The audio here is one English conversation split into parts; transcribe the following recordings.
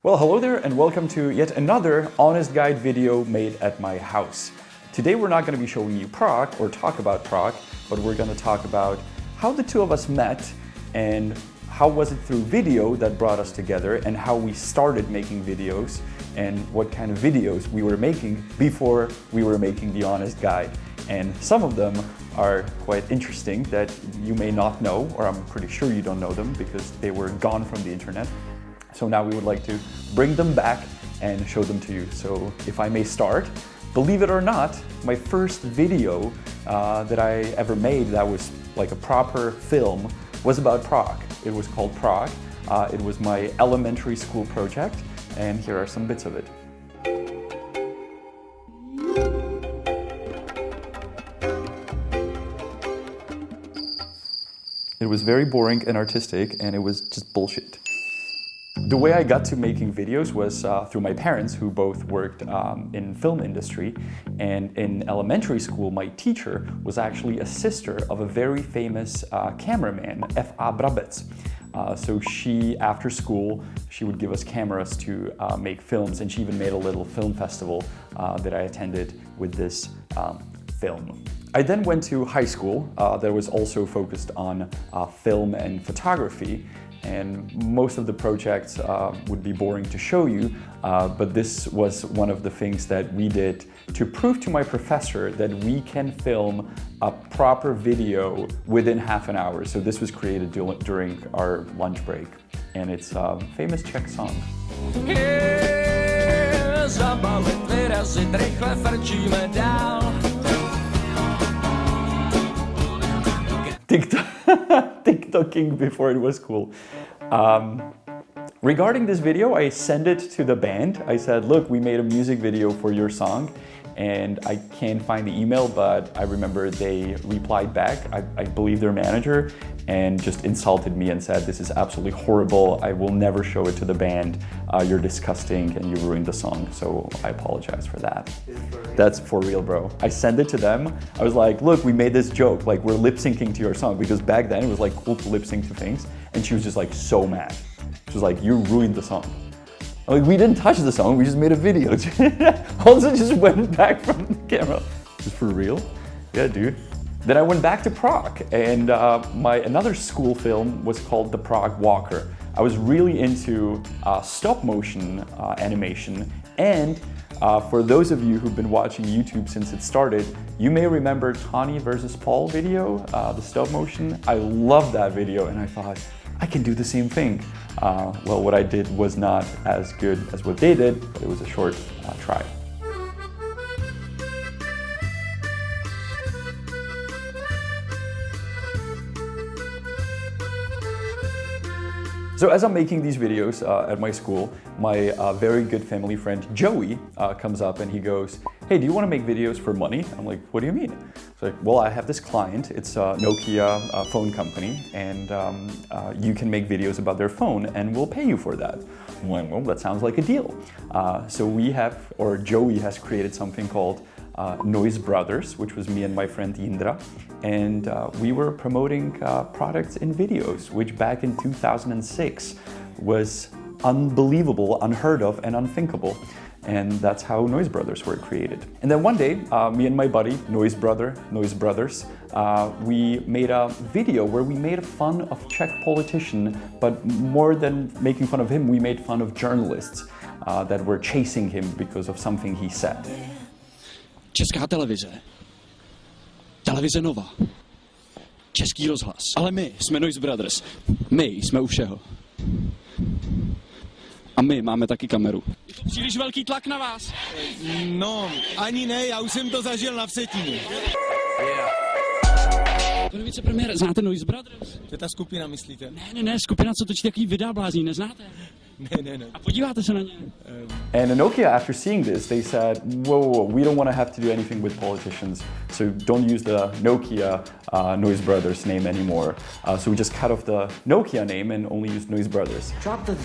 Well, hello there and welcome to yet another honest guide video made at my house. Today we're not going to be showing you Prague or talk about Prague, but we're going to talk about how the two of us met and how was it through video that brought us together and how we started making videos and what kind of videos we were making before we were making the honest guide. And some of them are quite interesting that you may not know, or I'm pretty sure you don't know them because they were gone from the internet. So now we would like to bring them back and show them to you. So if I may start, believe it or not, my first video that I ever made that was like a proper film was about Prague. It was called Prague. It was my elementary school project, and here are some bits of it. It was very boring and artistic, and it was just bullshit. The way I got to making videos was through my parents, who both worked in film industry. And in elementary school, my teacher was actually a sister of a very famous cameraman, F.A. Brabec. So she, after school, she would give us cameras to make films, and she even made a little film festival that I attended with this film. I then went to high school that was also focused on film and photography. And most of the projects would be boring to show you, but this was one of the things that we did to prove to my professor that we can film a proper video within half an hour. So this was created during our lunch break, and it's a famous Czech song. TikToking before it was cool. Regarding this video, I sent it to the band. I said, look, we made a music video for your song, and I can't find the email, but I remember they replied back, I believe their manager, and just insulted me and said, this is absolutely horrible. I will never show it to the band. You're disgusting and you ruined the song. So I apologize for that. That's for real, bro. I sent it to them. I was like, look, we made this joke. Like, we're lip syncing to your song, because back then it was like cool to lip sync to things. And she was just like so mad. She was like, you ruined the song. I'm like, we didn't touch the song, we just made a video. Honza just went back from the camera. Is for real? Yeah, dude. Then I went back to Prague, and another school film was called The Prague Walker. I was really into stop motion animation, and for those of you who've been watching YouTube since it started, you may remember Tawny versus Paul video, the stop motion. I love that video, and I thought, I can do the same thing. Well, what I did was not as good as what they did, but it was a short try. So as I'm making these videos at my school, my very good family friend Joey comes up and he goes, hey, do you want to make videos for money? I'm like, what do you mean? It's like, well, I have this client, it's a Nokia phone company, and you can make videos about their phone and we'll pay you for that. I'm like, well, that sounds like a deal. So Joey has created something called Noisebrothers, which was me and my friend Indra, and we were promoting products in videos, which back in 2006 was unbelievable, unheard of, and unthinkable. And that's how Noisebrothers were created. And then one day, me and my buddy, Noisebrothers, we made a video where we made fun of Czech politician, but more than making fun of him, we made fun of journalists that were chasing him because of something he said. Česká televize. Televize Nova. Český rozhlas. Ale my jsme Noisebrothers. My jsme u všeho. A my máme taky kameru. Příliš velký tlak na vás. No, ani ne, já už jsem to zažil na Vsetíně. Pane vicepremiére, znáte Noisebrothers? To je ta skupina, myslíte? Ne, skupina, co točí takový videa blázní, neznáte? Ne. A podíváte se na ně? And Nokia, after seeing this, they said, whoa, we don't want to have to do anything with politicians, so don't use the Nokia Noisebrothers name anymore. So we just cut off the Nokia name and only used Noisebrothers. Drop the,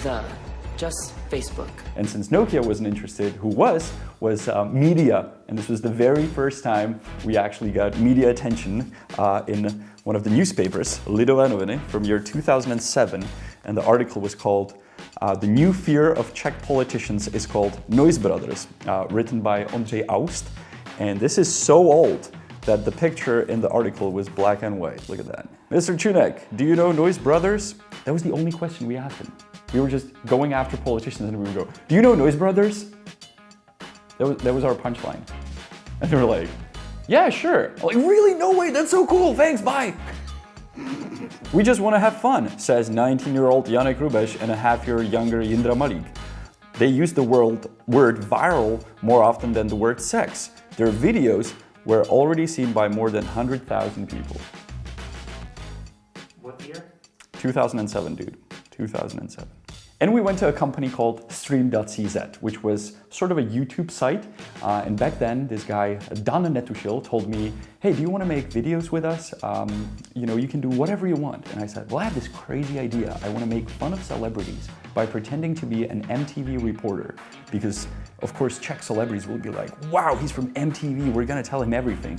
just Facebook. And since Nokia wasn't interested, who was media. And this was the very first time we actually got media attention in one of the newspapers, Lidové noviny, from year 2007. And the article was called The new fear of Czech politicians is called Noisebrothers, written by Ondřej Aust. And this is so old that the picture in the article was black and white. Look at that. Mr. Čunek, do you know Noisebrothers? That was the only question we asked him. We were just going after politicians and we would go, do you know Noisebrothers? That was our punchline. And they were like, yeah, sure. I'm like, really? No way, that's so cool, thanks, bye. We just want to have fun, says 19-year-old Janek Rubeš and a half-year younger Jindra Malik. They use the word viral more often than the word sex. Their videos were already seen by more than 100,000 people. What year? 2007, dude. 2007. And we went to a company called Stream.cz, which was sort of a YouTube site. And back then, this guy, Dana Netushil, told me, hey, do you want to make videos with us? You can do whatever you want. And I said, well, I have this crazy idea. I want to make fun of celebrities by pretending to be an MTV reporter. Because, of course, Czech celebrities will be like, wow, he's from MTV. We're going to tell him everything.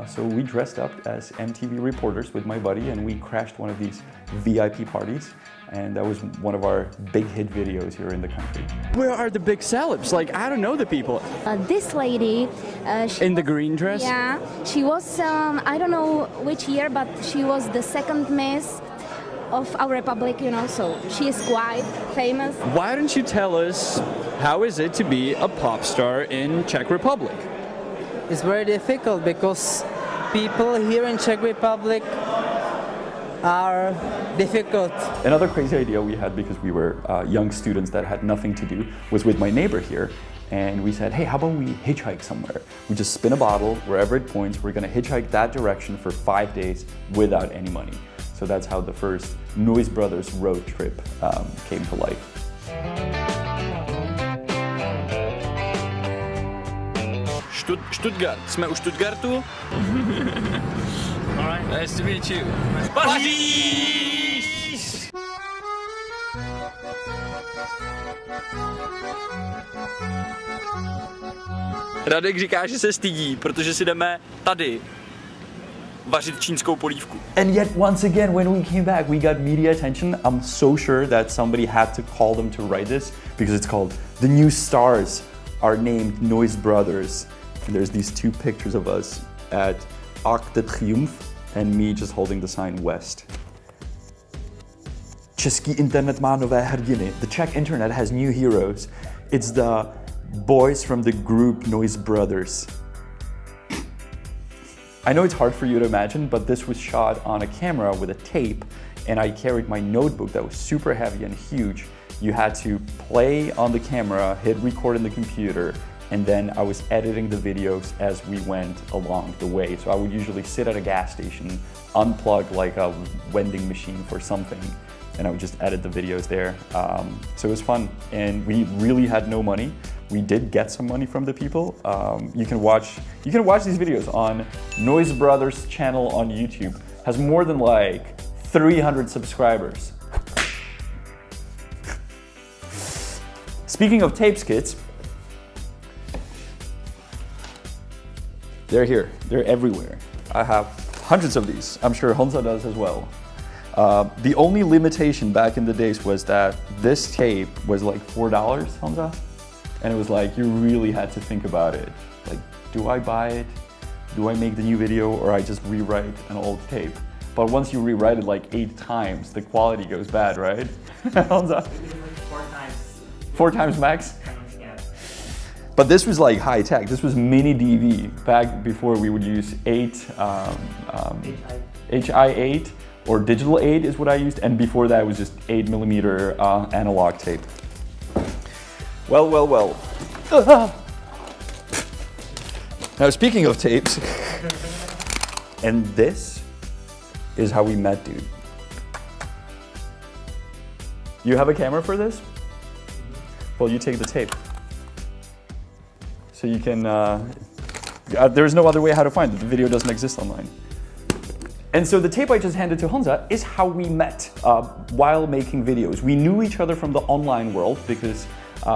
So we dressed up as MTV reporters with my buddy, and we crashed one of these VIP parties. And that was one of our big hit videos here in the country. Where are the big celebs? Like, I don't know the people. This lady, In the green dress? yeah, she was, I don't know which year, but she was the second Miss of our republic, so she is quite famous. Why don't you tell us how is it to be a pop star in Czech Republic? It's very difficult because people here in Czech Republic are difficult. Another crazy idea we had, because we were young students that had nothing to do, was with my neighbor here. And we said, hey, how about we hitchhike somewhere? We just spin a bottle, wherever it points, we're gonna hitchhike that direction for 5 days without any money. So that's how the first Noisebrothers road trip came to life. Stuttgart. Jsme u Stuttgartu. Nice to meet you. Paříž! Radek říká, že se stydí, protože si jdeme tady vařit čínskou polívku. And yet, once again, when we came back, we got media attention. I'm so sure that somebody had to call them to write this, because it's called The New Stars Are Named Noisebrothers. And there's these two pictures of us at Arc de Triomphe and me just holding the sign West. Český internet má nové hrdiny. The Czech internet has new heroes. It's the boys from the group Noisebrothers. I know it's hard for you to imagine, but this was shot on a camera with a tape, and I carried my notebook that was super heavy and huge. You had to play on the camera, hit record in the computer, and then I was editing the videos as we went along the way. So I would usually sit at a gas station, unplug like a vending machine for something, and I would just edit the videos there. So it was fun, and we really had no money. We did get some money from the people. You can watch these videos on Noisebrothers' channel on YouTube. Has more than like 300 subscribers. Speaking of tape skits, they're here, they're everywhere. I have hundreds of these. I'm sure Honza does as well. The only limitation back in the days was that this tape was like $4, Honza? And it was like, you really had to think about it. Like, do I buy it? Do I make the new video, or I just rewrite an old tape? But once you rewrite it like 8 times, the quality goes bad, right? Honza? 4 times. 4 times max? Yeah. But this was like high tech. This was mini DV. Back before we would use 8, or digital 8 is what I used. And before that it was just 8mm analog tape. Well. Now speaking of tapes, and this is how we met, dude. You have a camera for this? Well, you take the tape. So you can, there's no other way how to find it. The video doesn't exist online. And so the tape I just handed to Honza is how we met while making videos. We knew each other from the online world because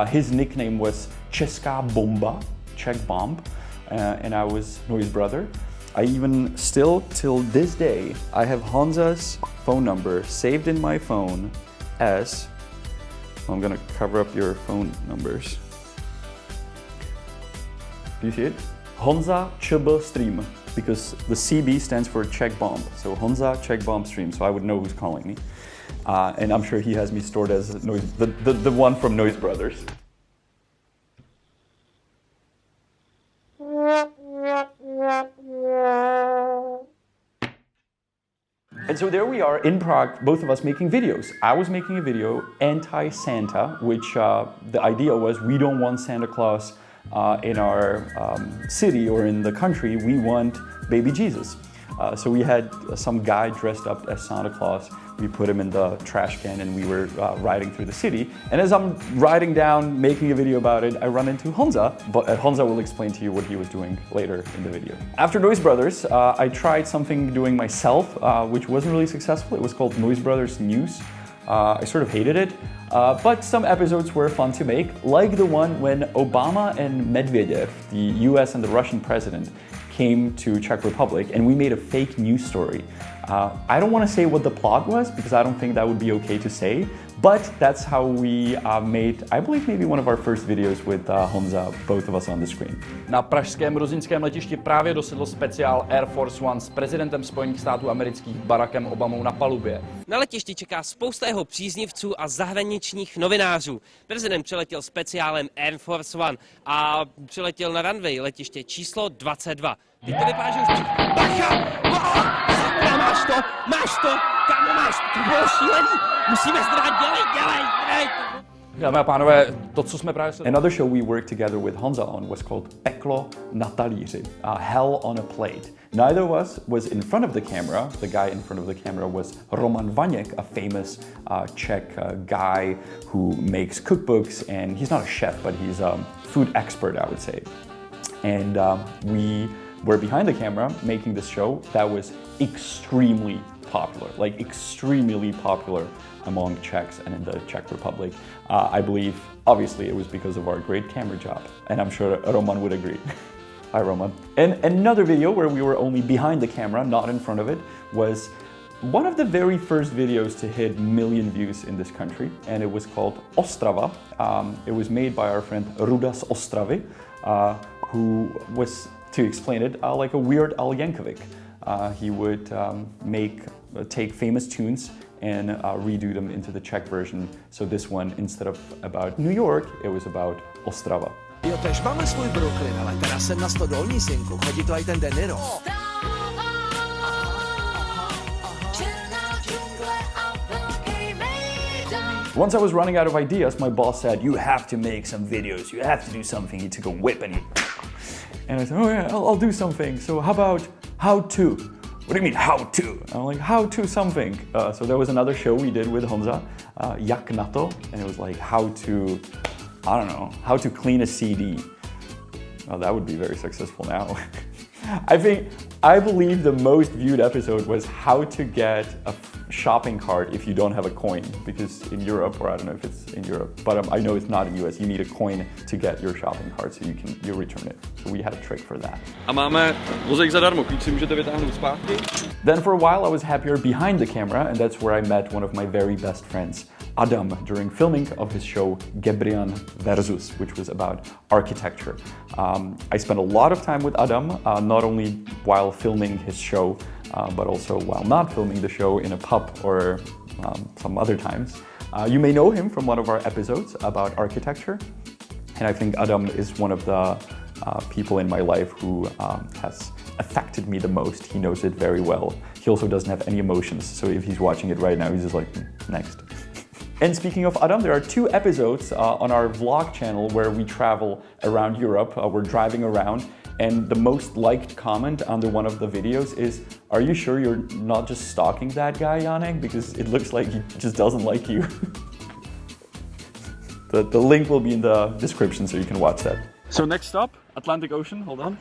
his nickname was Česká bomba, Czech bomb, and I was Nois's brother. I even still, till this day, I have Honza's phone number saved in my phone as I'm gonna cover up your phone numbers. Do you see it? Honza CB stream, because the CB stands for Czech bomb. So Honza Czech bomb stream, so I would know who's calling me. And I'm sure he has me stored as the one from Noisebrothers. And so there we are in Prague, both of us making videos. I was making a video anti-Santa, which the idea was we don't want Santa Claus in our city or in the country. We want baby Jesus. So we had some guy dressed up as Santa Claus. We put him in the trash can and we were riding through the city. And as I'm riding down, making a video about it, I run into Honza, but Honza will explain to you what he was doing later in the video. After Noisebrothers, I tried something doing myself, which wasn't really successful. It was called Noisebrothers News. I sort of hated it, but some episodes were fun to make, like the one when Obama and Medvedev, the US and the Russian president, came to Czech Republic and we made a fake news story. I don't want to say what the plot was because I don't think that would be okay to say, but that's how we made, I believe, maybe one of our first videos with Honza, both of us on the screen. Na pražském ruzinském letišti právě dosedl speciál Air Force One s prezidentem Spojených států amerických Barackem Obamou na palubě. Na letišti čeká spousta jeho příznivců a zahraničních novinářů. Prezident přiletěl speciálem Air Force One a přiletěl na runway letiště číslo 22. Teď to vypadá, že už bacha! Sakra, máš to! Kámo, máš to! To bylo šílený! Musíme zdrát, dělej! Dámy a pánové, to, co jsme právě sledovali. Another show we worked together with Honza on was called Peklo na talíři, Hell on a Plate. Neither of us was in front of the camera. The guy in front of the camera was Roman Vaněk, a famous Czech guy who makes cookbooks, and he's not a chef, but he's a food expert, I would say. And we were behind the camera making this show that was extremely popular among Czechs and in the Czech Republic. I believe, obviously, it was because of our great camera job, and I'm sure Roman would agree. Hi, Roman. And another video where we were only behind the camera, not in front of it, was one of the very first videos to hit 1 million views in this country, and it was called Ostrava. It was made by our friend Ruda z Ostravy, who was, to explain it, like a weird Al Yankovic. He would take famous tunes and redo them into the Czech version. So this one, instead of about New York, it was about Ostrava. Jo, tež máme svůj Brooklyn, ale teda jsem na 100 dolní, synku, chodí to aj ten De Niro. Once I was running out of ideas, my boss said, "You have to make some videos, you have to do something." He took a whip and I said, "Oh yeah, I'll do something. So how about how to?" "What do you mean how to?" I'm like, "How to something." So there was another show we did with Honza, Jak na to, and it was like how to, I don't know, how to clean a CD. Oh, that would be very successful now. I believe the most viewed episode was how to get a shopping cart if you don't have a coin, because in Europe, or I don't know if it's in Europe, but I know it's not in US, you need a coin to get your shopping cart, so you return it. So we had a trick for that. A máme vozejk zadarmo, klíč si můžete vytáhnout zpátky. Then for a while I was happier behind the camera, and that's where I met one of my very best friends, Adam, during filming of his show Gebrian Versus, which was about architecture. I spent a lot of time with Adam, not only while filming his show, but also while not filming the show in a pub or some other times. You may know him from one of our episodes about architecture, and I think Adam is one of the people in my life who has affected me the most. He knows it very well. He also doesn't have any emotions, so if he's watching it right now, he's just like, next. And speaking of Adam, there are 2 episodes on our vlog channel where we travel around Europe. We're driving around, and the most liked comment under one of the videos is, "Are you sure you're not just stalking that guy, Janek? Because it looks like he just doesn't like you." The link will be in the description, so you can watch that. So next stop, Atlantic Ocean, hold on.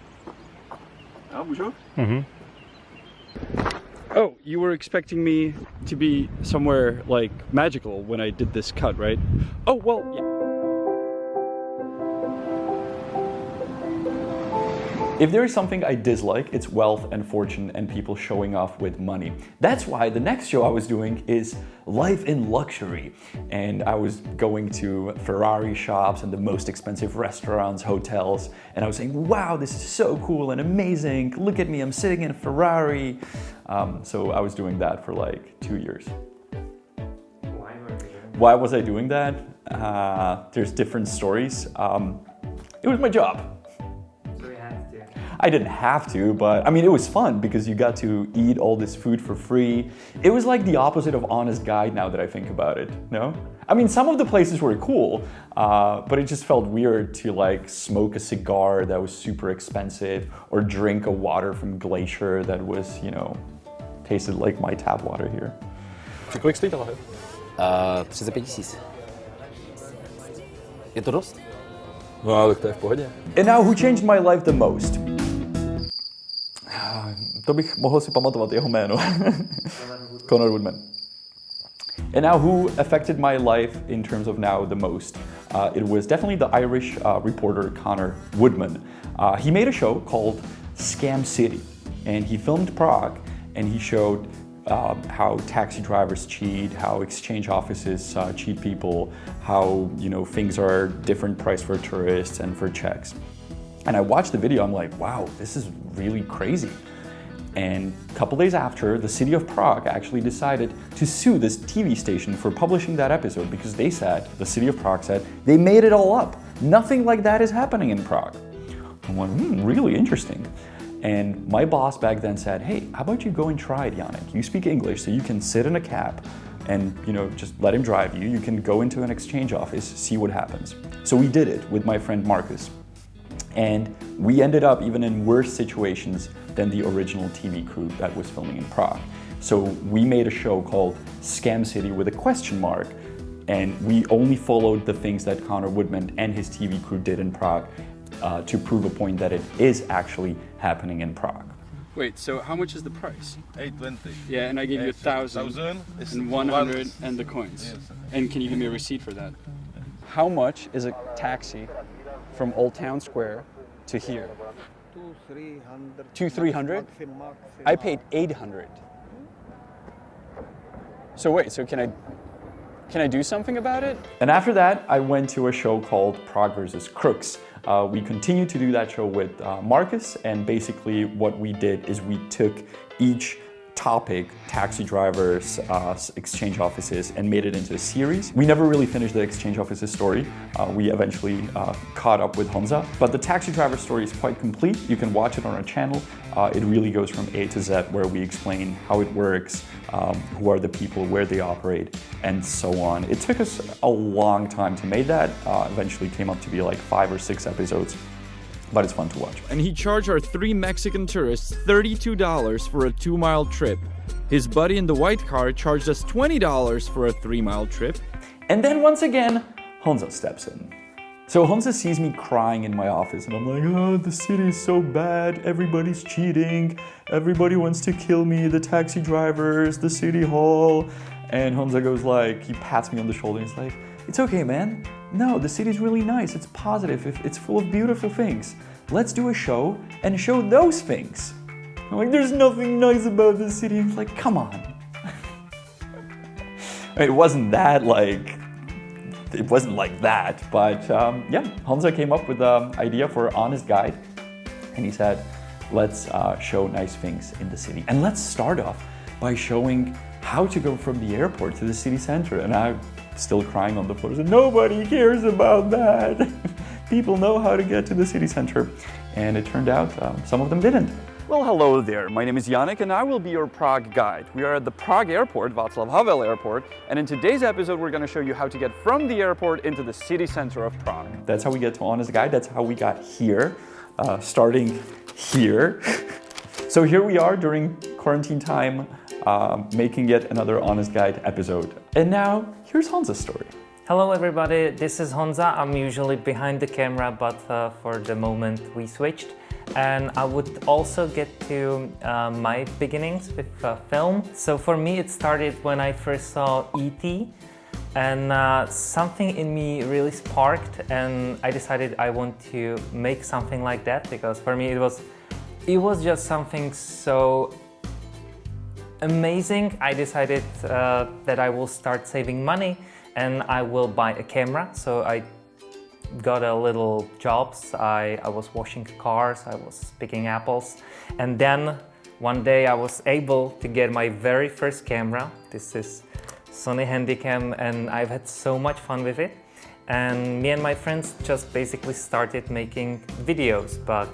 Oh, bonjour. Mm-hmm. Oh, you were expecting me to be somewhere like magical when I did this cut, right? Oh, well, yeah. If there is something I dislike, it's wealth and fortune and people showing off with money. That's why the next show I was doing is Life in Luxury. And I was going to Ferrari shops and the most expensive restaurants, hotels, and I was saying, wow, this is so cool and amazing. Look at me, I'm sitting in a Ferrari. So I was doing that for like 2 years. Why was I doing that? There's different stories. It was my job. I didn't have to, but I mean, it was fun because you got to eat all this food for free. It was like the opposite of Honest Guide now that I think about it, no? I mean, some of the places were cool, but it just felt weird to like smoke a cigar that was super expensive or drink a water from Glacier that was, you know, tasted like my tap water here. Kolik stojí ta lahev? 35 000. Je to dost? No, tak to je v pohodě. And now who changed my life the most? To bych mohl si pamatovat jeho jméno. Conor Woodman. And now who affected my life in terms of now the most? It was definitely the Irish reporter Conor Woodman. He made a show called Scam City, and he filmed Prague, and he showed how taxi drivers cheat, how exchange offices cheat people, how, you know, things are different price for tourists and for Czechs. And I watched the video, I'm like, wow, this is really crazy. And a couple days after, the city of Prague actually decided to sue this TV station for publishing that episode because they said, the city of Prague said, they made it all up. Nothing like that is happening in Prague. I'm like, really interesting. And my boss back then said, hey, how about you go and try it, Janek? You speak English, so you can sit in a cab and, you know, just let him drive you. You can go into an exchange office, see what happens. So we did it with my friend Marcus. And we ended up even in worse situations than the original TV crew that was filming in Prague. So we made a show called Scam City with a question mark, and we only followed the things that Conor Woodman and his TV crew did in Prague to prove a point that it is actually happening in Prague. Wait, so how much is the price? 820. Yeah, and I gave you 1,000 and 100 and the coins. Yes. And can you give me a receipt for that? How much is a taxi from Old Town Square to here? 200-300? I paid 800. So wait, so can I do something about it? And after that, I went to a show called Prague vs. Crooks. We continued to do that show with Marcus, and basically what we did is we took each topic, taxi drivers, exchange offices, and made it into a series. We never really finished the exchange offices story. We eventually caught up with Honza, but the taxi driver story is quite complete. You can watch it on our channel. It really goes from A to Z, where we explain how it works, who are the people, where they operate, and so on. It took us a long time to make that. Eventually came up to be like 5 or 6 episodes. But it's fun to watch. And he charged our 3 Mexican tourists $32 for a 2-mile trip. His buddy in the white car charged us $20 for a 3-mile trip. And then once again, Honza steps in. So Honza sees me crying in my office, and I'm like, oh, the city is so bad, everybody's cheating, everybody wants to kill me, the taxi drivers, the city hall. And Honza goes like, he pats me on the shoulder and he's like, it's okay, man. No, the city's really nice, it's positive, it's full of beautiful things. Let's do a show and show those things. I'm like, there's nothing nice about this city. He's like, come on. It wasn't that like, it wasn't like that, but yeah, Honza came up with the idea for an Honest Guide, and he said, let's show nice things in the city. And let's start off by showing how to go from the airport to the city center. And I'm still crying on the floor. So nobody cares about that. People know how to get to the city center. And it turned out some of them didn't. Well, hello there. My name is Janek, and I will be your Prague guide. We are at the Prague airport, Václav Havel Airport, and in today's episode, we're going to show you how to get from the airport into the city center of Prague. That's how we get to Honest Guide. That's how we got here, starting here. So here we are during quarantine time, making yet another Honest Guide episode. And now, here's Honza's story. Hello everybody, this is Honza. I'm usually behind the camera, but for the moment we switched. And I would also get to my beginnings with film. So for me it started when I first saw E.T. And something in me really sparked, and I decided I want to make something like that, because for me it was just something so amazing. I decided that I will start saving money and I will buy a camera. So I got a little jobs. I was washing cars, I was picking apples, and then one day I was able to get my very first camera. This is Sony Handycam, and I've had so much fun with it. And me and my friends just basically started making videos, but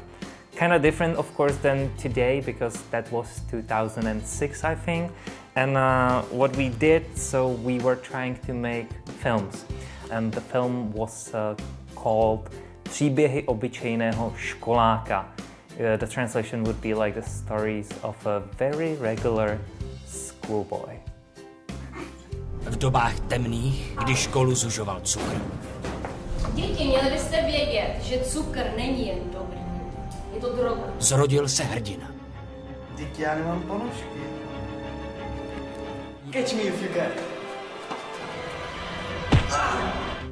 kind of different, of course, than today, because that was 2006, I think. And what we did, so we were trying to make films. And the film was called Příběhy obyčejného školáka. The translation would be like the stories of a very regular schoolboy. V dobách temných, kdy školu zužoval cukr. Děti, měli byste vědět, že cukr není jen dobrý. Je to droga. Zrodil se hrdina. Děti, já nemám ponožky. Catch me if you can.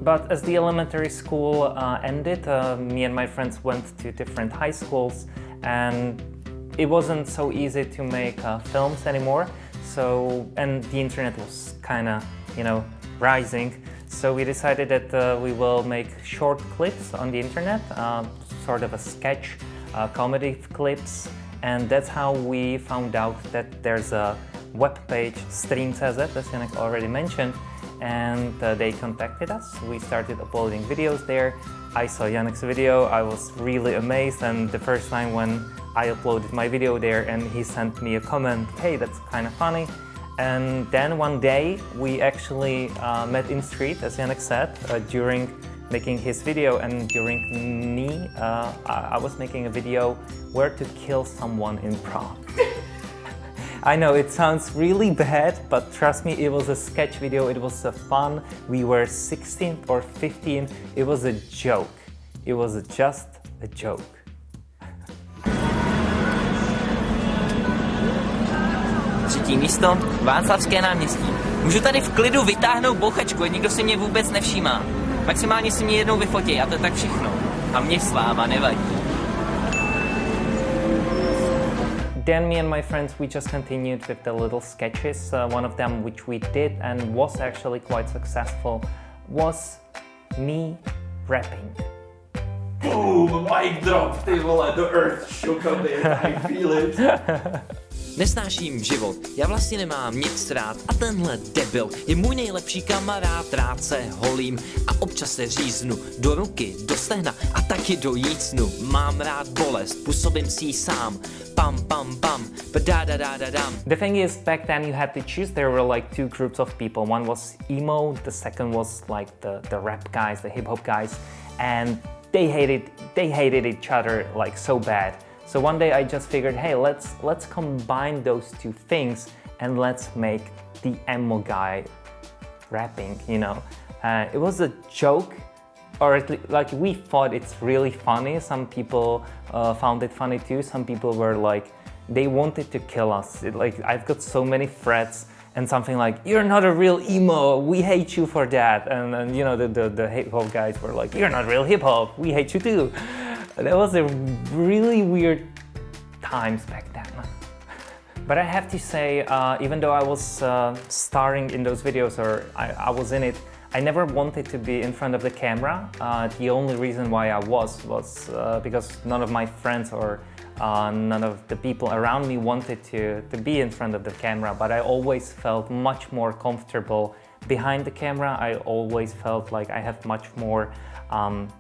But as the elementary school ended, me and my friends went to different high schools, and it wasn't so easy to make films anymore. So, and the internet was kind of, rising. So we decided that we will make short clips on the internet, sort of a sketch, comedy clips, and that's how we found out that there's a web page, Stream.cz, as Janek already mentioned, and they contacted us. We started uploading videos there. I saw Janek's video, I was really amazed, and the first time when I uploaded my video there and he sent me a comment, hey, that's kind of funny. And then one day we actually met in street, as Janek said, during making his video, and during me, I was making a video where to kill someone in Prague. I know it sounds really bad, but trust me, it was a sketch video, it was fun. We were 16 or 15, it was a joke. It was just a joke. Třetí místo, Václavské náměstí. Můžu tady v klidu vytáhnout bouchačku, nikdo si mě vůbec nevšímá. Maximálně si mě jednou vyfotí a to je tak všechno. A mě sláva nevadí. Then me and my friends, we just continued with the little sketches. One of them which we did and was actually quite successful was me rapping. Boom, mic drop, ty vole, the earth shook a bit, I feel it. Nesnáším život, já vlastně nemám nic rád a tenhle debil je můj nejlepší kamarád, rád se holím a občas se říznu do ruky, do stehna a taky do jícnu. Mám rád bolest, působím si ji sám, pam pam pam, da-da-da-da-dam. The thing is, back then you had to choose. There were like two groups of people. One was emo, the second was like the rap guys, the hip hop guys, and they hated each other like so bad. So one day I just figured, hey, let's combine those two things and let's make the emo guy rapping, It was a joke, or at least, like, we thought it's really funny. Some people found it funny too. Some people were like, they wanted to kill us. I've got so many threats and something like, you're not a real emo, we hate you for that. And the hip hop guys were like, you're not real hip hop, we hate you too. That was a really weird times back then. But I have to say, even though I was starring in those videos, or I was in it, I never wanted to be in front of the camera. The only reason why I was because none of my friends or none of the people around me wanted to be in front of the camera, but I always felt much more comfortable behind the camera. I always felt like I have much more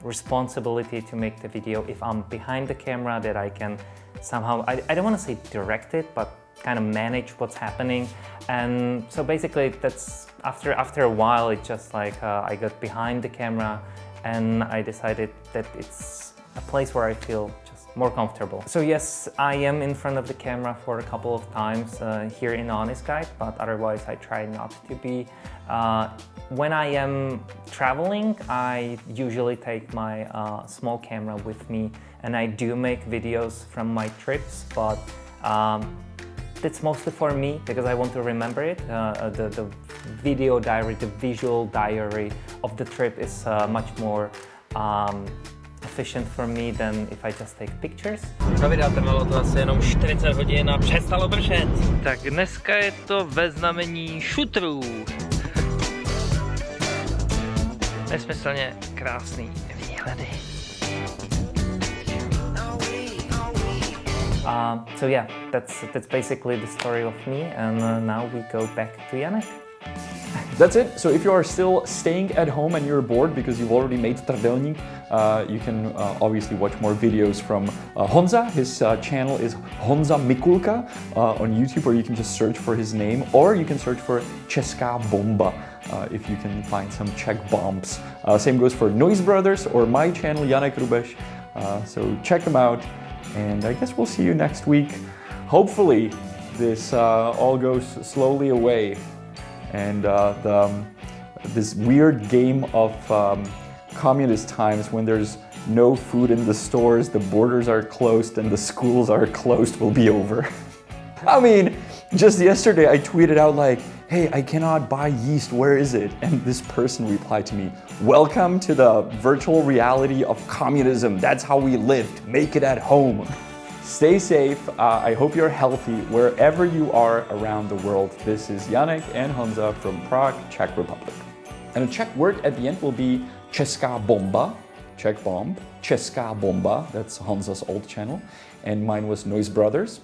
responsibility to make the video if I'm behind the camera, that I can somehow, I don't want to say direct it, but kind of manage what's happening. And so basically that's after a while, it just like I got behind the camera and I decided that it's a place where I feel just more comfortable. So yes, I am in front of the camera for a couple of times here in Honest Guide, but otherwise I try not to be. When I am traveling, I usually take my small camera with me and I do make videos from my trips, but that's mostly for me because I want to remember it. The video diary, the visual diary of the trip is much more efficient for me than if I just take pictures. Pro videa trvalo to asi jenom 40 hodin a přestalo pršet. Tak dneska je to ve znamení šutrů. Nesmyslně krásný výhledy. So yeah, that's basically the story of me, and now we go back to Janek. That's it. So if you are still staying at home and you're bored because you've already made trdelník, you can obviously watch more videos from Honza. His channel is Honza Mikulka on YouTube, or you can just search for his name, or you can search for Česká bomba if you can find some Czech bombs. Same goes for Noisebrothers or my channel, Janek Rubeš. So check them out, and I guess we'll see you next week. Hopefully this all goes slowly away, and this weird game of communist times when there's no food in the stores, the borders are closed, and the schools are closed will be over. I mean, just yesterday I tweeted out like, hey, I cannot buy yeast, where is it? And this person replied to me, welcome to the virtual reality of communism. That's how we lived. Make it at home. Stay safe. I hope you're healthy wherever you are around the world. This is Janek and Honza from Prague, Czech Republic. And a Czech word at the end will be Česká bomba, Czech bomb, Česká bomba, that's Honza's old channel. And mine was Noisebrothers,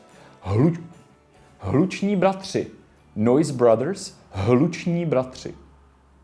Hluční bratři. Noisebrothers, Hluční bratři.